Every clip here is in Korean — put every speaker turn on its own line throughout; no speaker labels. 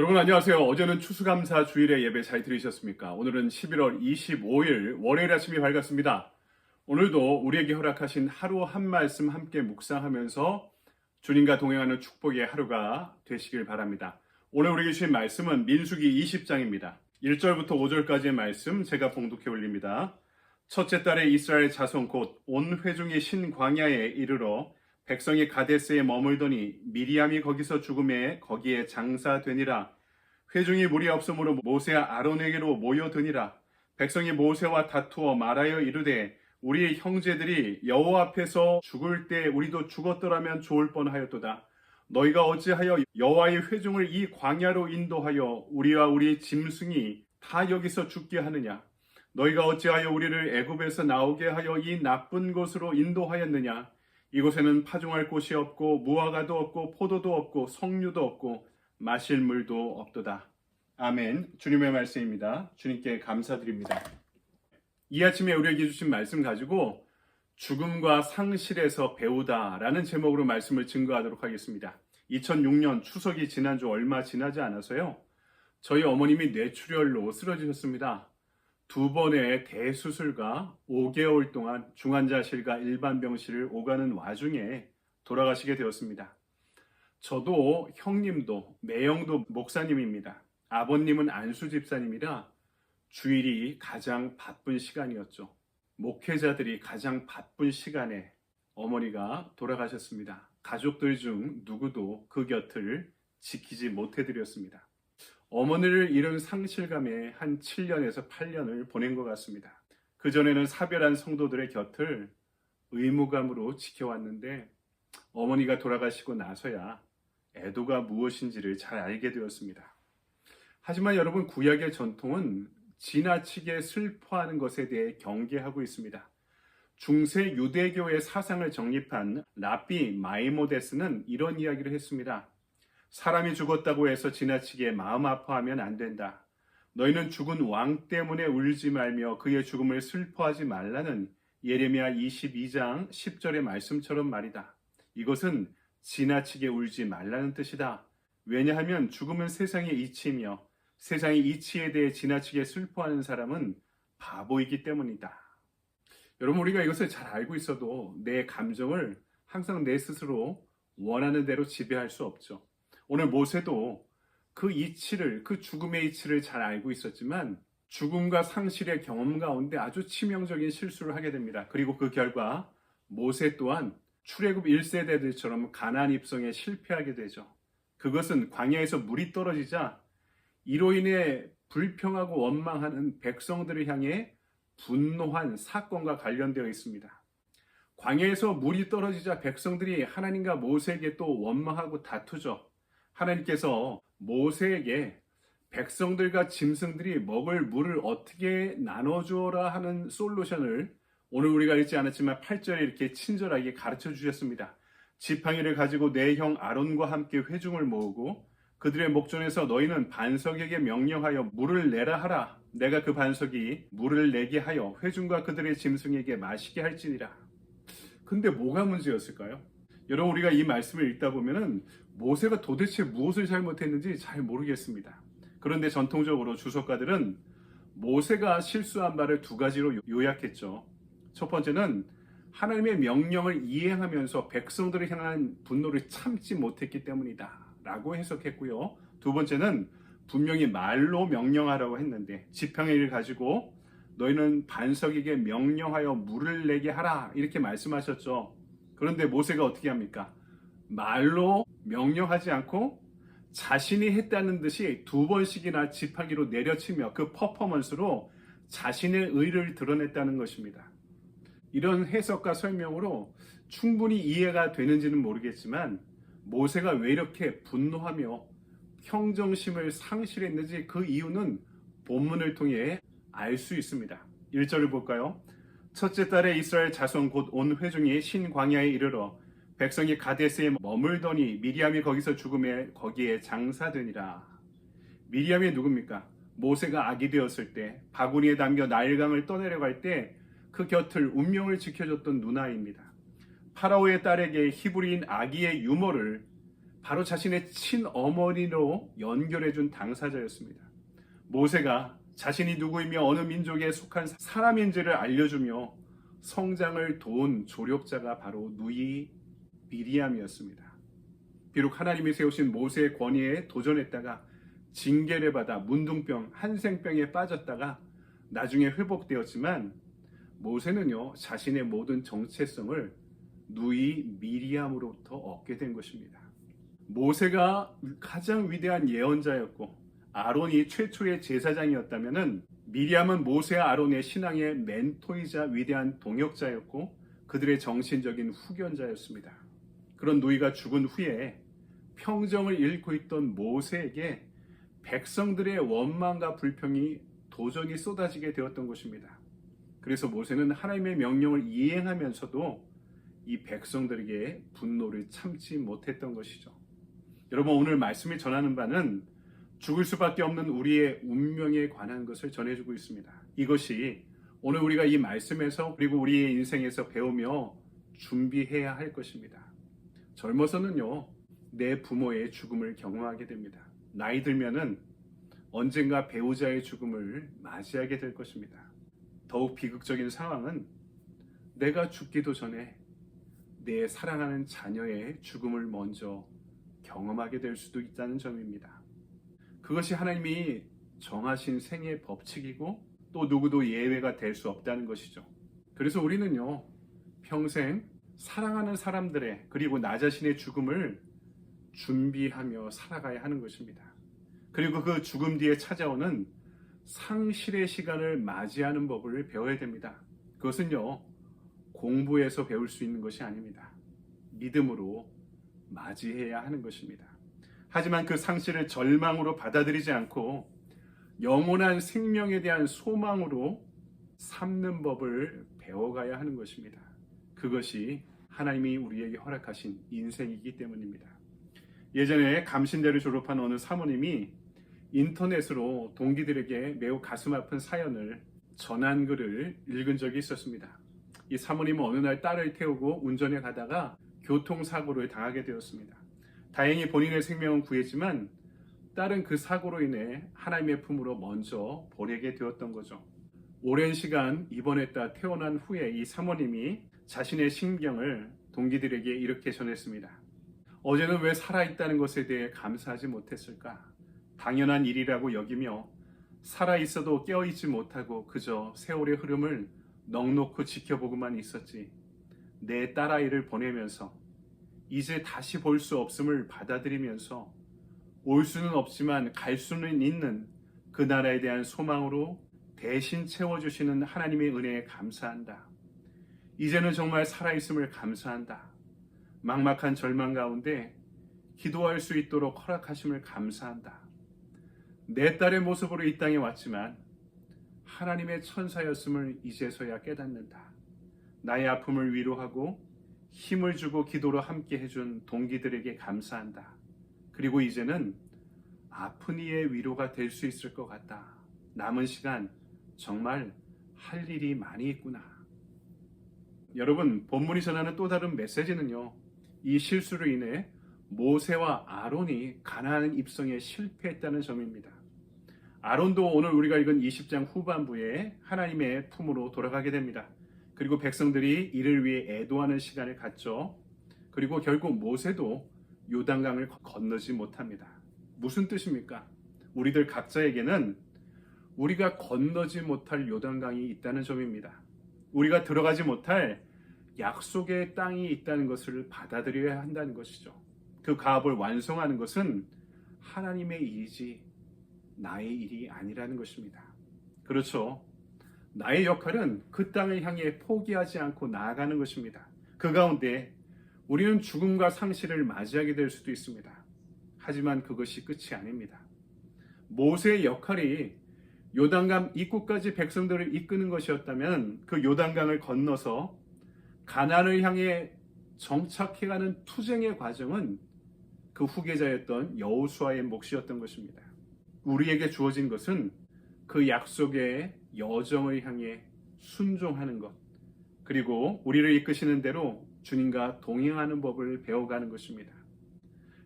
여러분 안녕하세요. 어제는 추수감사 주일에 예배 잘 들으셨습니까? 오늘은 11월 25일 월요일 아침이 밝았습니다. 오늘도 우리에게 허락하신 하루 한 말씀 함께 묵상하면서 주님과 동행하는 축복의 하루가 되시길 바랍니다. 오늘 우리에게 주신 말씀은 민수기 20장입니다. 1절부터 5절까지의 말씀 제가 봉독해 올립니다. 첫째 달에 이스라엘 자손 곧 온 회중이 신광야에 이르러 백성이 가데스에 머물더니 미리암이 거기서 죽음에 거기에 장사되니라. 회중이 무리 없으므로 모세와 아론에게로 모여드니라. 백성이 모세와 다투어 말하여 이르되 우리의 형제들이 여호와 앞에서 죽을 때 우리도 죽었더라면 좋을 뻔하였도다. 너희가 어찌하여 여호와의 회중을 이 광야로 인도하여 우리와 우리 짐승이 다 여기서 죽게 하느냐? 너희가 어찌하여 우리를 애굽에서 나오게 하여 이 나쁜 곳으로 인도하였느냐? 이곳에는 파종할 곳이 없고 무화과도 없고 포도도 없고 석류도 없고 마실 물도 없도다. 아멘. 주님의 말씀입니다. 주님께 감사드립니다. 이 아침에 우리에게 주신 말씀 가지고 죽음과 상실에서 배우다라는 제목으로 말씀을 증거하도록 하겠습니다. 2006년 추석이 지난주 얼마 지나지 않아서요. 저희 어머님이 뇌출혈로 쓰러지셨습니다. 2번의 대수술과 5개월 동안 중환자실과 일반 병실을 오가는 와중에 돌아가시게 되었습니다. 저도 형님도 매형도 목사님입니다. 아버님은 안수 집사님이라 주일이 가장 바쁜 시간이었죠. 목회자들이 가장 바쁜 시간에 어머니가 돌아가셨습니다. 가족들 중 누구도 그 곁을 지키지 못해드렸습니다. 어머니를 잃은 상실감에 한 7년에서 8년을 보낸 것 같습니다. 그전에는 사별한 성도들의 곁을 의무감으로 지켜왔는데 어머니가 돌아가시고 나서야 애도가 무엇인지를 잘 알게 되었습니다. 하지만 여러분, 구약의 전통은 지나치게 슬퍼하는 것에 대해 경계하고 있습니다. 중세 유대교의 사상을 정립한 랍비 마이모데스는 이런 이야기를 했습니다. 사람이 죽었다고 해서 지나치게 마음 아파하면 안 된다. 너희는 죽은 왕 때문에 울지 말며 그의 죽음을 슬퍼하지 말라는 예레미야 22장 10절의 말씀처럼 말이다. 이것은 지나치게 울지 말라는 뜻이다. 왜냐하면 죽음은 세상의 이치이며 세상의 이치에 대해 지나치게 슬퍼하는 사람은 바보이기 때문이다. 여러분, 우리가 이것을 잘 알고 있어도 내 감정을 항상 내 스스로 원하는 대로 지배할 수 없죠. 오늘 모세도 그 이치를, 그 죽음의 이치를 잘 알고 있었지만 죽음과 상실의 경험 가운데 아주 치명적인 실수를 하게 됩니다. 그리고 그 결과 모세 또한 출애굽 1세대들처럼 가나안 입성에 실패하게 되죠. 그것은 광야에서 물이 떨어지자 이로 인해 불평하고 원망하는 백성들을 향해 분노한 사건과 관련되어 있습니다. 광야에서 물이 떨어지자 백성들이 하나님과 모세에게 또 원망하고 다투죠. 하나님께서 모세에게 백성들과 짐승들이 먹을 물을 어떻게 나눠주어라 하는 솔루션을 오늘 우리가 읽지 않았지만 8절에 이렇게 친절하게 가르쳐 주셨습니다. 지팡이를 가지고 내 형 아론과 함께 회중을 모으고 그들의 목전에서 너희는 반석에게 명령하여 물을 내라 하라. 내가 그 반석이 물을 내게 하여 회중과 그들의 짐승에게 마시게 할지니라. 근데 뭐가 문제였을까요? 여러분, 우리가 이 말씀을 읽다 보면은 모세가 도대체 무엇을 잘못했는지 잘 모르겠습니다. 그런데 전통적으로 주석가들은 모세가 실수한 바를 2가지로 요약했죠. 첫 번째는 하나님의 명령을 이행하면서 백성들을 향한 분노를 참지 못했기 때문이다 라고 해석했고요. 2번째는 분명히 말로 명령하라고 했는데 지팡이를 가지고 너희는 반석에게 명령하여 물을 내게 하라 이렇게 말씀하셨죠. 그런데 모세가 어떻게 합니까? 말로 명령하지 않고 자신이 했다는 듯이 2번씩이나 지팡이로 내려치며 그 퍼포먼스로 자신의 의를 드러냈다는 것입니다. 이런 해석과 설명으로 충분히 이해가 되는지는 모르겠지만 모세가 왜 이렇게 분노하며 평정심을 상실했는지 그 이유는 본문을 통해 알 수 있습니다. 1절을 볼까요? 첫째 달에 이스라엘 자손 곧 온 회중이 신광야에 이르러 백성이 가데스에 머물더니 미리암이 거기서 죽음에 거기에 장사되니라. 미리암이 누굽니까? 모세가 아기 되었을 때 바구니에 담겨 나일강을 떠내려갈 때 그 곁을 운명을 지켜줬던 누나입니다. 파라오의 딸에게 히브리인 아기의 유모를 바로 자신의 친어머니로 연결해준 당사자였습니다. 모세가 자신이 누구이며 어느 민족에 속한 사람인지를 알려주며 성장을 도운 조력자가 바로 누이 미리암이었습니다. 비록 하나님이 세우신 모세의 권위에 도전했다가 징계를 받아 문둥병, 한생병에 빠졌다가 나중에 회복되었지만 모세는요, 자신의 모든 정체성을 누이 미리암으로부터 얻게 된 것입니다. 모세가 가장 위대한 예언자였고 아론이 최초의 제사장이었다면 미리암은 모세와 아론의 신앙의 멘토이자 위대한 동역자였고 그들의 정신적인 후견자였습니다. 그런 누이가 죽은 후에 평정을 잃고 있던 모세에게 백성들의 원망과 불평이 도전이 쏟아지게 되었던 것입니다. 그래서 모세는 하나님의 명령을 이행하면서도 이 백성들에게 분노를 참지 못했던 것이죠. 여러분, 오늘 말씀이 전하는 바는 죽을 수밖에 없는 우리의 운명에 관한 것을 전해주고 있습니다. 이것이 오늘 우리가 이 말씀에서 그리고 우리의 인생에서 배우며 준비해야 할 것입니다. 젊어서는요, 내 부모의 죽음을 경험하게 됩니다. 나이 들면은 언젠가 배우자의 죽음을 맞이하게 될 것입니다. 더욱 비극적인 상황은 내가 죽기도 전에 내 사랑하는 자녀의 죽음을 먼저 경험하게 될 수도 있다는 점입니다. 그것이 하나님이 정하신 생의 법칙이고 또 누구도 예외가 될 수 없다는 것이죠. 그래서 우리는요, 평생 사랑하는 사람들의 그리고 나 자신의 죽음을 준비하며 살아가야 하는 것입니다. 그리고 그 죽음 뒤에 찾아오는 상실의 시간을 맞이하는 법을 배워야 됩니다. 그것은요, 공부해서 배울 수 있는 것이 아닙니다. 믿음으로 맞이해야 하는 것입니다. 하지만 그 상실을 절망으로 받아들이지 않고 영원한 생명에 대한 소망으로 삼는 법을 배워가야 하는 것입니다. 그것이 하나님이 우리에게 허락하신 인생이기 때문입니다. 예전에 감신대를 졸업한 어느 사모님이 인터넷으로 동기들에게 매우 가슴 아픈 사연을 전한 글을 읽은 적이 있었습니다. 이 사모님은 어느 날 딸을 태우고 운전해 가다가 교통사고를 당하게 되었습니다. 다행히 본인의 생명은 구했지만 딸은 그 사고로 인해 하나님의 품으로 먼저 보내게 되었던 거죠. 오랜 시간 입원했다 퇴원한 후에 이 사모님이 자신의 심경을 동기들에게 이렇게 전했습니다. 어제는 왜 살아있다는 것에 대해 감사하지 못했을까? 당연한 일이라고 여기며 살아있어도 깨어있지 못하고 그저 세월의 흐름을 넋놓고 지켜보고만 있었지. 내 딸아이를 보내면서 이제 다시 볼 수 없음을 받아들이면서 올 수는 없지만 갈 수는 있는 그 나라에 대한 소망으로 대신 채워주시는 하나님의 은혜에 감사한다. 이제는 정말 살아있음을 감사한다. 막막한 절망 가운데 기도할 수 있도록 허락하심을 감사한다. 내 딸의 모습으로 이 땅에 왔지만 하나님의 천사였음을 이제서야 깨닫는다. 나의 아픔을 위로하고 힘을 주고 기도로 함께 해준 동기들에게 감사한다. 그리고 이제는 아픈 이의 위로가 될 수 있을 것 같다. 남은 시간 정말 할 일이 많이 있구나. 여러분, 본문이 전하는 또 다른 메시지는요, 이 실수로 인해 모세와 아론이 가나안 입성에 실패했다는 점입니다. 아론도 오늘 우리가 읽은 20장 후반부에 하나님의 품으로 돌아가게 됩니다. 그리고 백성들이 이를 위해 애도하는 시간을 갖죠. 그리고 결국 모세도 요단강을 건너지 못합니다. 무슨 뜻입니까? 우리들 각자에게는 우리가 건너지 못할 요단강이 있다는 점입니다. 우리가 들어가지 못할 약속의 땅이 있다는 것을 받아들여야 한다는 것이죠. 그 가업을 완성하는 것은 하나님의 일이지 나의 일이 아니라는 것입니다. 그렇죠. 나의 역할은 그 땅을 향해 포기하지 않고 나아가는 것입니다. 그 가운데 우리는 죽음과 상실을 맞이하게 될 수도 있습니다. 하지만 그것이 끝이 아닙니다. 모세의 역할이 요단강 입구까지 백성들을 이끄는 것이었다면 그 요단강을 건너서 가나안을 향해 정착해가는 투쟁의 과정은 그 후계자였던 여호수아의 몫이었던 것입니다. 우리에게 주어진 것은 그 약속의 여정을 향해 순종하는 것, 그리고 우리를 이끄시는 대로 주님과 동행하는 법을 배워가는 것입니다.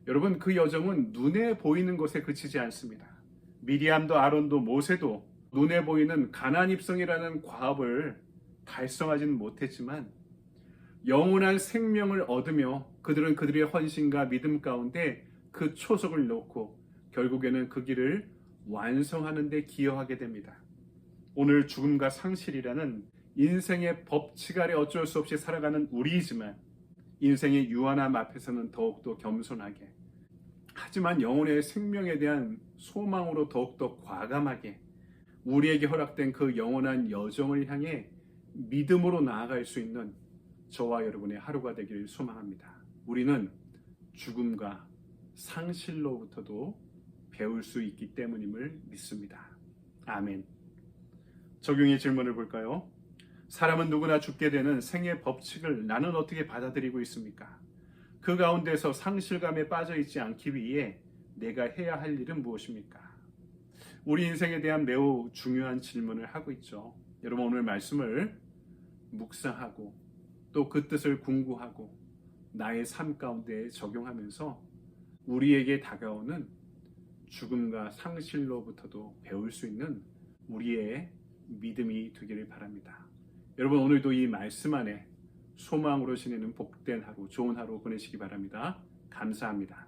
여러분, 그 여정은 눈에 보이는 것에 그치지 않습니다. 미리암도 아론도 모세도 눈에 보이는 가나안 입성이라는 과업을 달성하지는 못했지만 영원한 생명을 얻으며 그들은 그들의 헌신과 믿음 가운데 그 초석을 놓고 결국에는 그 길을 완성하는 데 기여하게 됩니다. 오늘 죽음과 상실이라는 인생의 법칙 아래 어쩔 수 없이 살아가는 우리이지만 인생의 유한함 앞에서는 더욱더 겸손하게, 하지만 영혼의 생명에 대한 소망으로 더욱더 과감하게 우리에게 허락된 그 영원한 여정을 향해 믿음으로 나아갈 수 있는 저와 여러분의 하루가 되기를 소망합니다. 우리는 죽음과 상실로부터도 배울 수 있기 때문임을 믿습니다. 아멘. 적용의 질문을 볼까요? 사람은 누구나 죽게 되는 생의 법칙을 나는 어떻게 받아들이고 있습니까? 그 가운데서 상실감에 빠져 있지 않기 위해 내가 해야 할 일은 무엇입니까? 우리 인생에 대한 매우 중요한 질문을 하고 있죠. 여러분, 오늘 말씀을 묵상하고 또 그 뜻을 궁구하고 나의 삶 가운데 적용하면서 우리에게 다가오는 죽음과 상실로부터도 배울 수 있는 우리의 믿음이 되기를 바랍니다. 여러분, 오늘도 이 말씀 안에 소망으로 지내는 복된 하루, 좋은 하루 보내시기 바랍니다. 감사합니다.